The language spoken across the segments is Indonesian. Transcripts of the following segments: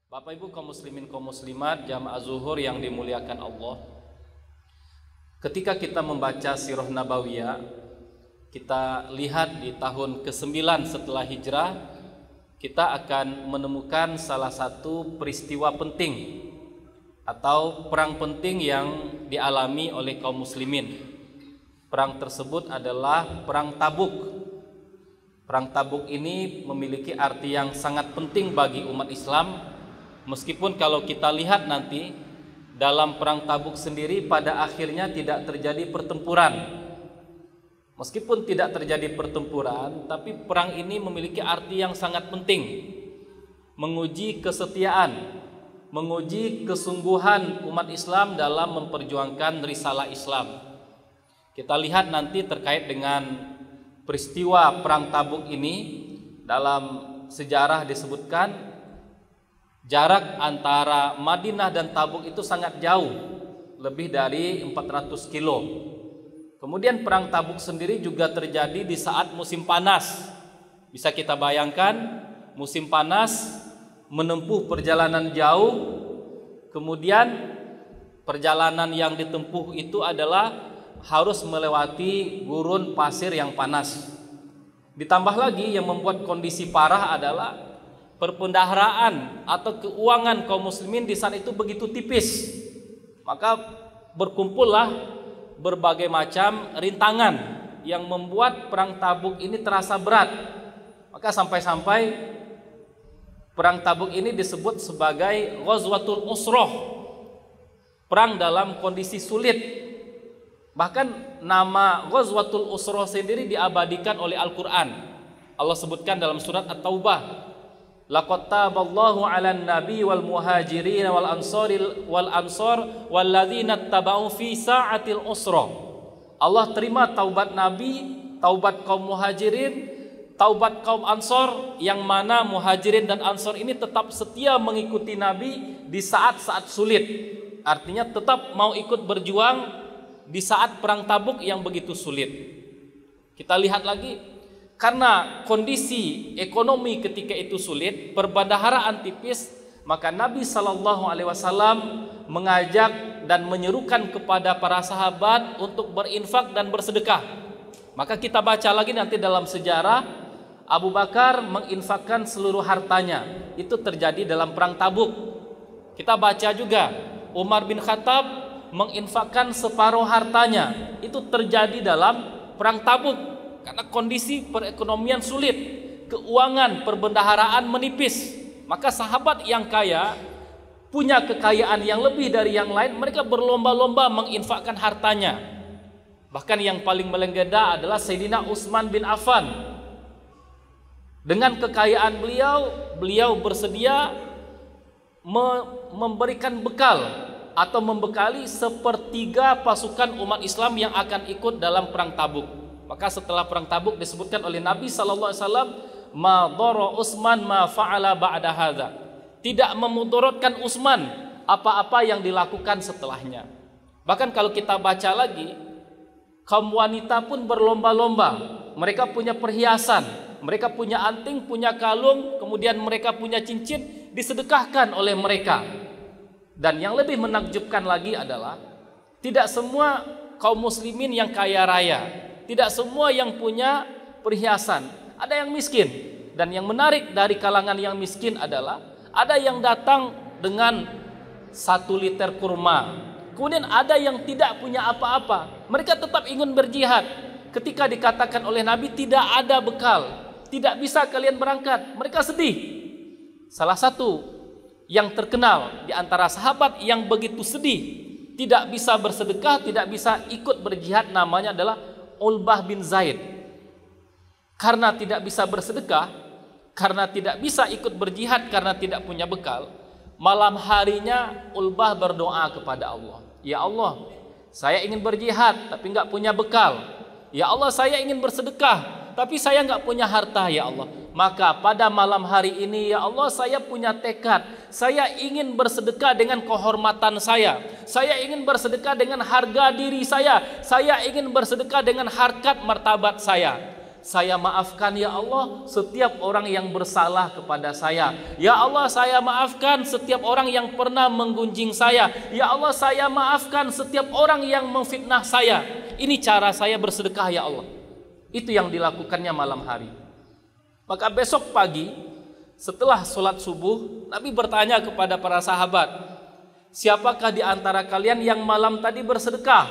Bapak Ibu kaum muslimin kaum muslimat jamaah zuhur yang dimuliakan Allah, ketika kita membaca sirah nabawiyah, kita lihat di tahun ke-9 setelah hijrah, kita akan menemukan salah satu peristiwa penting atau perang penting yang dialami oleh kaum muslimin. Perang tersebut adalah perang Tabuk. Perang Tabuk ini memiliki arti yang sangat penting bagi umat Islam. Meskipun kalau kita lihat nanti dalam perang Tabuk sendiri pada akhirnya tidak terjadi pertempuran. Meskipun tidak terjadi pertempuran, tapi perang ini memiliki arti yang sangat penting. Menguji kesetiaan, menguji kesungguhan umat Islam dalam memperjuangkan risalah Islam. Kita lihat nanti terkait dengan peristiwa perang Tabuk ini, dalam sejarah disebutkan jarak antara Madinah dan Tabuk itu sangat jauh, lebih dari 400 kilo. Kemudian perang Tabuk sendiri juga terjadi di saat musim panas. Bisa kita bayangkan, musim panas menempuh perjalanan jauh, kemudian perjalanan yang ditempuh itu adalah harus melewati gurun pasir yang panas. Ditambah lagi yang membuat kondisi parah adalah perbendaharaan atau keuangan kaum muslimin di saat itu begitu tipis. Maka berkumpullah berbagai macam rintangan yang membuat perang Tabuk ini terasa berat. Maka sampai-sampai perang Tabuk ini disebut sebagai Ghazwatul Usrah, perang dalam kondisi sulit. Bahkan nama Ghazwatul Usrah sendiri diabadikan oleh Al-Quran. Allah sebutkan dalam surat At-Taubah, laqad taballahu 'alan nabi wal muhajirin wal ansar walladzina tabau fi sa'atil usra. Allah terima taubat nabi, taubat kaum muhajirin, taubat kaum ansor, yang mana muhajirin dan ansor ini tetap setia mengikuti nabi di saat-saat sulit. Artinya tetap mau ikut berjuang di saat perang Tabuk yang begitu sulit. Kita lihat lagi, karena kondisi ekonomi ketika itu sulit, perbendaharaan tipis, maka Nabi SAW mengajak dan menyerukan kepada para sahabat untuk berinfak dan bersedekah. Maka kita baca lagi nanti dalam sejarah, Abu Bakar menginfakkan seluruh hartanya. Itu terjadi dalam perang Tabuk. Kita baca juga Umar bin Khattab menginfakkan separuh hartanya. Itu terjadi dalam perang Tabuk. Karena kondisi perekonomian sulit, keuangan perbendaharaan menipis, maka sahabat yang kaya punya kekayaan yang lebih dari yang lain, mereka berlomba-lomba menginfakkan hartanya. Bahkan yang paling melenggeda adalah Sayyidina Utsman bin Affan. Dengan kekayaan beliau bersedia memberikan bekal atau membekali sepertiga pasukan umat Islam yang akan ikut dalam perang Tabuk. Maka setelah perang Tabuk disebutkan oleh Nabi SAW, ma dhara Utsman ma fa'ala ba'da hadza. Tidak memudaratkan Utsman apa-apa yang dilakukan setelahnya. Bahkan kalau kita baca lagi, kaum wanita pun berlomba-lomba. Mereka punya perhiasan, mereka punya anting, punya kalung, kemudian mereka punya cincin, disedekahkan oleh mereka. Dan yang lebih menakjubkan lagi adalah tidak semua kaum muslimin yang kaya raya, tidak semua yang punya perhiasan, ada yang miskin. Dan yang menarik dari kalangan yang miskin adalah ada yang datang dengan 1 liter kurma, kemudian ada yang tidak punya apa-apa, mereka tetap ingin berjihad. Ketika dikatakan oleh Nabi tidak ada bekal, tidak bisa kalian berangkat, mereka sedih. Salah satu yang terkenal di antara sahabat yang begitu sedih, tidak bisa bersedekah, tidak bisa ikut berjihad, namanya adalah Ulbah bin Zaid. Karena tidak bisa bersedekah, karena tidak bisa ikut berjihad, karena tidak punya bekal, malam harinya Ulbah berdoa kepada Allah, ya Allah, saya ingin berjihad tapi nggak punya bekal. Ya Allah, saya ingin bersedekah tapi saya nggak punya harta, ya Allah. Maka pada malam hari ini, ya Allah, saya punya tekad, saya ingin bersedekah dengan kehormatan saya ingin bersedekah dengan harga diri saya ingin bersedekah dengan harkat martabat saya. saya maafkan ya Allah setiap orang yang bersalah kepada saya. Ya Allah, saya maafkan setiap orang yang pernah menggunjing saya. Ya Allah, saya maafkan setiap orang yang memfitnah saya. Ini cara saya bersedekah ya Allah. Itu yang dilakukannya malam hari. Maka besok pagi setelah sholat subuh, Nabi bertanya kepada para sahabat, siapakah di antara kalian yang malam tadi bersedekah?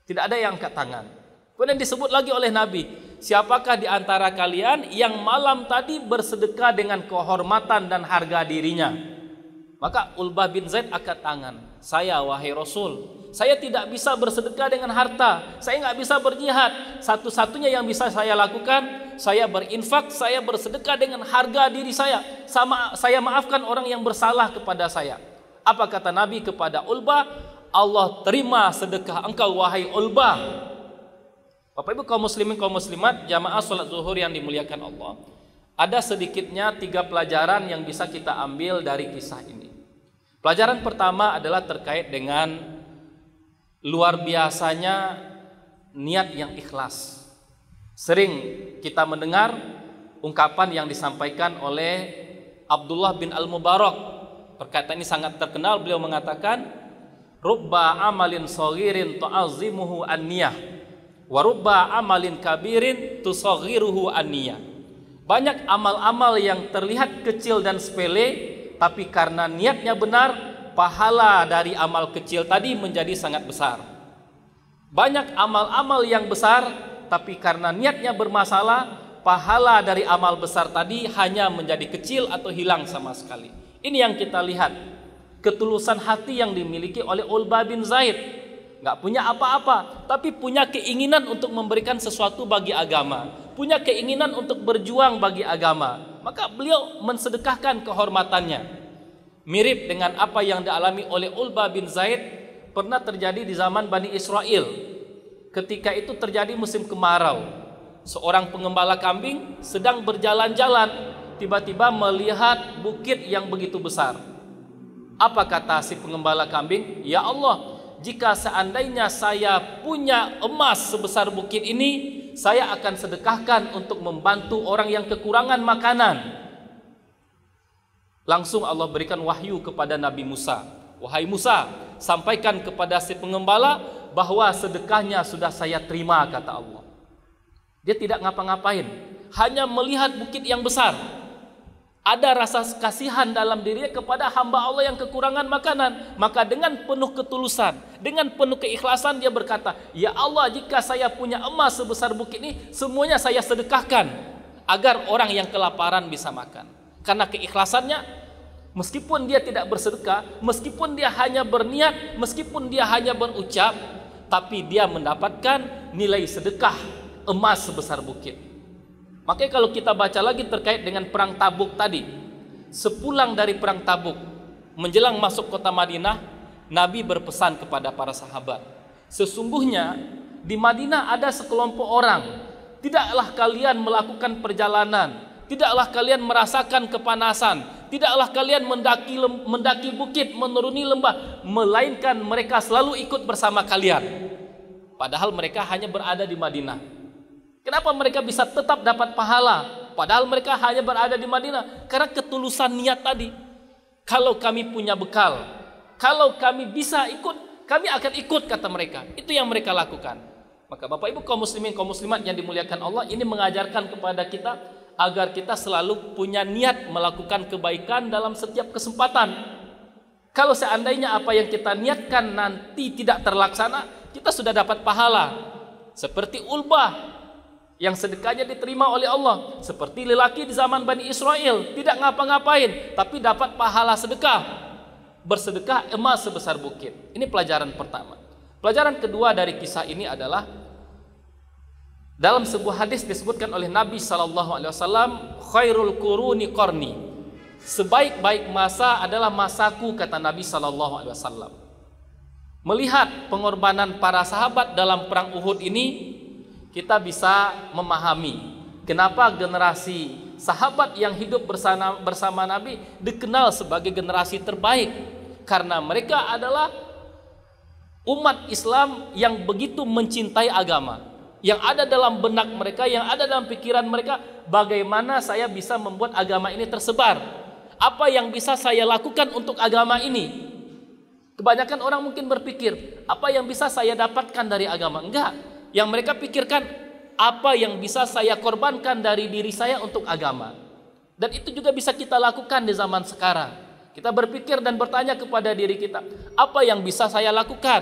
Tidak ada yang angkat tangan. Kemudian disebut lagi oleh Nabi, siapakah di antara kalian yang malam tadi bersedekah dengan kehormatan dan harga dirinya? Maka Ulbah bin Zaid angkat tangan. Saya, wahai Rasul, saya tidak bisa bersedekah dengan harta. Saya nggak bisa berjihad. Satu-satunya yang bisa saya lakukan, saya berinfak, saya bersedekah dengan harga diri saya. Saya maafkan orang yang bersalah kepada saya. Apa kata Nabi kepada Ulbah? Allah terima sedekah engkau, wahai Ulbah. Bapak Ibu kaum muslimin kaum muslimat, jamaah salat zuhur yang dimuliakan Allah, ada sedikitnya 3 pelajaran yang bisa kita ambil dari kisah ini. Pelajaran pertama adalah terkait dengan luar biasanya niat yang ikhlas. Sering kita mendengar ungkapan yang disampaikan oleh Abdullah bin Al-Mubarak. Perkataan ini sangat terkenal. Beliau mengatakan, rubba amalin saghirin tu'azzimuhu an-niyah wa rubba amalin kabirin tusaghiruhu an-niyah. Banyak amal-amal yang terlihat kecil dan sepele, tapi karena niatnya benar, pahala dari amal kecil tadi menjadi sangat besar. Banyak amal-amal yang besar, tapi karena niatnya bermasalah, pahala dari amal besar tadi hanya menjadi kecil atau hilang sama sekali. Ini yang kita lihat, ketulusan hati yang dimiliki oleh Ulbah bin Zaid. Nggak punya apa-apa, tapi punya keinginan untuk memberikan sesuatu bagi agama, punya keinginan untuk berjuang bagi agama. Maka beliau mensedekahkan kehormatannya. Mirip dengan apa yang dialami oleh Ulbah bin Zaid pernah terjadi di zaman Bani Israel. Ketika itu terjadi musim kemarau. Seorang pengembala kambing sedang berjalan-jalan, tiba-tiba melihat bukit yang begitu besar. Apa kata si pengembala kambing? Ya Allah, jika seandainya saya punya emas sebesar bukit ini, saya akan sedekahkan untuk membantu orang yang kekurangan makanan. Langsung Allah berikan wahyu kepada Nabi Musa. Wahai Musa, sampaikan kepada si pengembala bahwa sedekahnya sudah saya terima, kata Allah. Dia tidak ngapa-ngapain, hanya melihat bukit yang besar. Ada rasa kasihan dalam dirinya kepada hamba Allah yang kekurangan makanan. Maka dengan penuh ketulusan, dengan penuh keikhlasan dia berkata, ya Allah, jika saya punya emas sebesar bukit ini, semuanya saya sedekahkan agar orang yang kelaparan bisa makan. Karena keikhlasannya, meskipun dia tidak bersedekah, meskipun dia hanya berniat, meskipun dia hanya berucap, tapi dia mendapatkan nilai sedekah emas sebesar bukit. Makanya kalau kita baca lagi terkait dengan perang Tabuk tadi, sepulang dari perang Tabuk, menjelang masuk kota Madinah, Nabi berpesan kepada para sahabat, sesungguhnya di Madinah ada sekelompok orang, tidaklah kalian melakukan perjalanan, tidaklah kalian merasakan kepanasan, tidaklah kalian mendaki bukit, menuruni lembah, melainkan mereka selalu ikut bersama kalian. Padahal mereka hanya berada di Madinah. Kenapa mereka bisa tetap dapat pahala padahal mereka hanya berada di Madinah? Karena ketulusan niat tadi. Kalau kami punya bekal, kalau kami bisa ikut, kami akan ikut, kata mereka. Itu yang mereka lakukan. Maka Bapak Ibu kaum muslimin kaum muslimat yang dimuliakan Allah, ini mengajarkan kepada kita agar kita selalu punya niat melakukan kebaikan dalam setiap kesempatan. Kalau seandainya apa yang kita niatkan nanti tidak terlaksana, kita sudah dapat pahala. Seperti Ulbah yang sedekahnya diterima oleh Allah, seperti lelaki di zaman Bani Israel, tidak ngapa-ngapain tapi dapat pahala sedekah, bersedekah emas sebesar bukit. Ini pelajaran pertama. Pelajaran kedua dari kisah ini adalah dalam sebuah hadis disebutkan oleh Nabi SAW, khairul quruni qarni, sebaik-baik masa adalah masaku, kata Nabi SAW. Melihat pengorbanan para sahabat dalam perang Uhud ini, kita bisa memahami kenapa generasi sahabat yang hidup bersama Nabi dikenal sebagai generasi terbaik. Karena mereka adalah umat Islam yang begitu mencintai agama. Yang ada dalam benak mereka, yang ada dalam pikiran mereka, bagaimana saya bisa membuat agama ini tersebar? Apa yang bisa saya lakukan untuk agama ini? Kebanyakan orang mungkin berpikir, apa yang bisa saya dapatkan dari agama? Enggak. Yang mereka pikirkan, apa yang bisa saya korbankan dari diri saya untuk agama? Dan itu juga bisa kita lakukan di zaman sekarang. Kita berpikir dan bertanya kepada diri kita, apa yang bisa saya lakukan?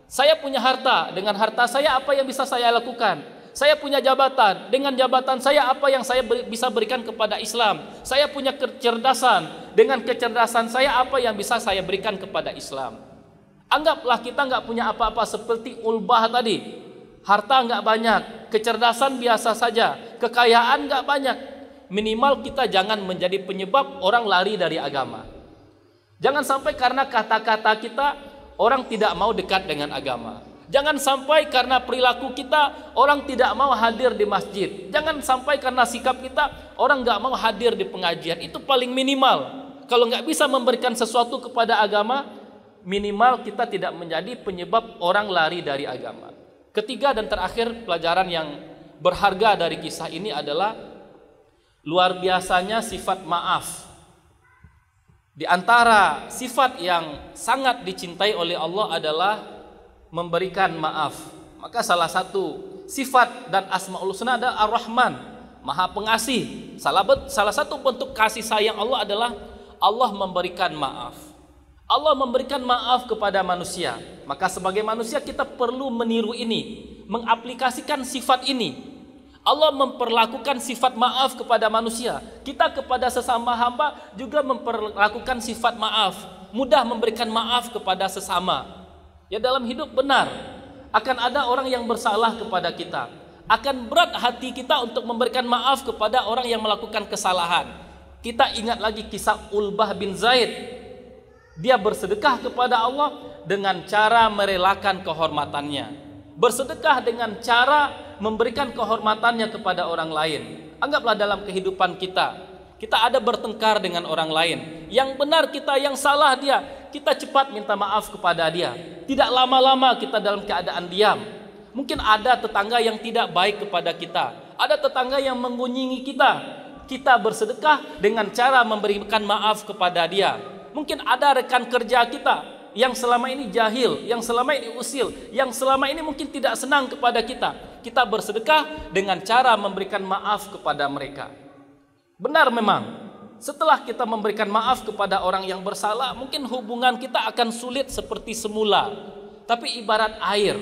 Saya punya harta, dengan harta saya apa yang bisa saya lakukan? Saya punya jabatan, dengan jabatan saya apa yang saya bisa berikan kepada Islam? Saya punya kecerdasan, dengan kecerdasan saya apa yang bisa saya berikan kepada Islam? Anggaplah kita nggak punya apa-apa seperti Ulbah tadi. Harta nggak banyak, kecerdasan biasa saja, kekayaan nggak banyak. Minimal kita jangan menjadi penyebab orang lari dari agama. Jangan sampai karena kata-kata kita orang tidak mau dekat dengan agama. Jangan sampai karena perilaku kita orang tidak mau hadir di masjid. Jangan sampai karena sikap kita orang nggak mau hadir di pengajian. Itu paling minimal. Kalau nggak bisa memberikan sesuatu kepada agama, minimal kita tidak menjadi penyebab orang lari dari agama. Ketiga dan terakhir pelajaran yang berharga dari kisah ini adalah luar biasanya sifat maaf. Di antara sifat yang sangat dicintai oleh Allah adalah memberikan maaf. Maka salah satu sifat dan asmaul husna adalah Ar-Rahman, Maha Pengasih. Salah satu bentuk kasih sayang Allah adalah Allah memberikan maaf. Allah memberikan maaf kepada manusia. Maka sebagai manusia kita perlu meniru ini, mengaplikasikan sifat ini. Allah memperlakukan sifat maaf kepada manusia. Kita kepada sesama hamba juga memperlakukan sifat maaf. Mudah memberikan maaf kepada sesama. Ya, dalam hidup benar akan ada orang yang bersalah kepada kita. Akan berat hati kita untuk memberikan maaf kepada orang yang melakukan kesalahan. Kita ingat lagi kisah Ulbah bin Zaid. Dia bersedekah kepada Allah dengan cara merelakan kehormatannya. Bersedekah dengan cara memberikan kehormatannya kepada orang lain. Anggaplah dalam kehidupan kita, kita ada bertengkar dengan orang lain. Yang benar kita, yang salah dia. Kita cepat minta maaf kepada dia. Tidak lama-lama kita dalam keadaan diam. Mungkin ada tetangga yang tidak baik kepada kita. Ada tetangga yang mengunjungi kita. Kita bersedekah dengan cara memberikan maaf kepada dia. Mungkin ada rekan kerja kita yang selama ini jahil, yang selama ini usil, yang selama ini mungkin tidak senang kepada kita. Kita bersedekah dengan cara memberikan maaf kepada mereka. Benar memang, setelah kita memberikan maaf kepada orang yang bersalah, mungkin hubungan kita akan sulit seperti semula. Tapi ibarat air,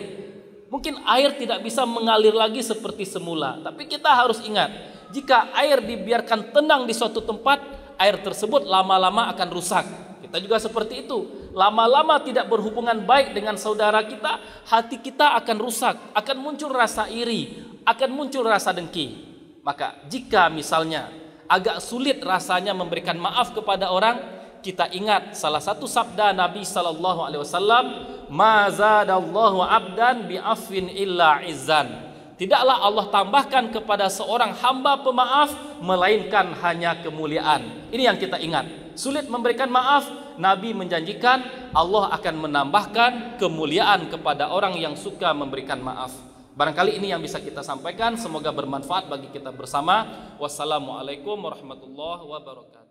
mungkin air tidak bisa mengalir lagi seperti semula. Tapi kita harus ingat, jika air dibiarkan tenang di suatu tempat, air tersebut lama-lama akan rusak. Kita juga seperti itu. Lama-lama tidak berhubungan baik dengan saudara kita, hati kita akan rusak, akan muncul rasa iri, akan muncul rasa dengki. Maka jika misalnya agak sulit rasanya memberikan maaf kepada orang, kita ingat salah satu sabda Nabi SAW, "Ma zadallahu 'abdan bi'afwin illa izzan." Tidaklah Allah tambahkan kepada seorang hamba pemaaf melainkan hanya kemuliaan. Ini yang kita ingat. Sulit memberikan maaf, Nabi menjanjikan Allah akan menambahkan kemuliaan kepada orang yang suka memberikan maaf. Barangkali ini yang bisa kita sampaikan. Semoga bermanfaat bagi kita bersama. Wassalamualaikum warahmatullahi wabarakatuh.